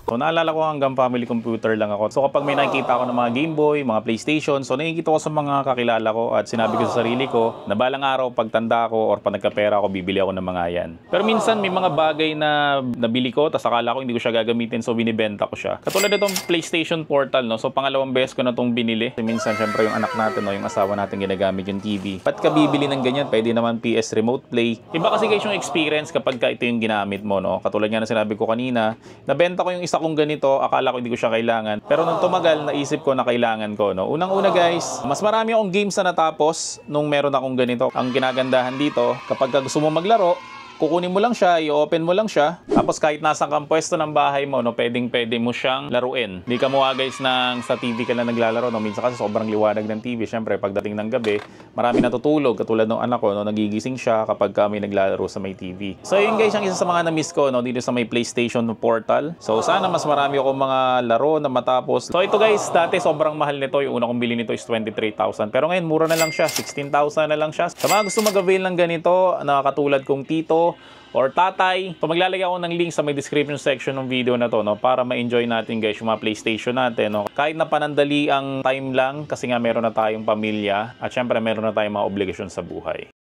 So naalala ko hanggang family computer lang ako. So kapag may nakikita ako ng mga Game Boy, mga PlayStation, so nakikita ko sa mga kakilala ko at sinabi ko sa sarili ko na balang araw pagtanda ko or pag nagkapera ako, bibili ako ng mga yan. Pero minsan may mga bagay na nabili ko, tapos akala ko hindi ko siya gagamitin, so binibenta ko siya. Katulad nitong PlayStation Portal, no? So pangalawang beses ko na itong binili. Kasi minsan syempre yung anak natin, no? Yung asawa natin ginagamit yung TV. Ba't ka bibili ng ganyan? Pwede naman PS Remote Play. Iba kasi guys yung experience kapag ka ito yung ginamit mo, no? Katulad nga na sinabi ko kanina, nabenta ko yung isa kong ganito, akala ko hindi ko siya kailangan. Pero nung tumagal, naisip ko na kailangan ko, no? Unang-una guys, mas marami akong games na natapos nung meron akong ganito. Ang ginagandahan dito, kapag gusto mo maglaro, kukunin mo lang siya, i-open mo lang siya. Tapos kahit nasa kang pwesto ng bahay mo, no, pwede mo siyang laruin. Hindi ka mukha guys sa TV ka lang naglalaro. No? Minsan kasi sobrang liwanag ng TV. Siyempre, pagdating ng gabi, marami natutulog. Katulad ng anak ko, no, nagigising siya kapag kami naglalaro sa may TV. So yun guys, ang isa sa mga na-miss ko, no, dito sa may PlayStation Portal. So sana mas marami ako mga laro na matapos. So ito guys, dati sobrang mahal nito. Yung una kong bili nito is 23,000. Pero ngayon, mura na lang siya. 16,000 na lang siya. Sa mga gusto mag-avail ng ganito, na katulad kong tito, or tatay. So maglalagay ako ng link sa may description section ng video na to, no, para ma-enjoy natin guys yung mga PlayStation natin, no. Kahit na panandali ang time lang kasi nga meron na tayong pamilya at syempre meron na tayong mga obligasyon sa buhay.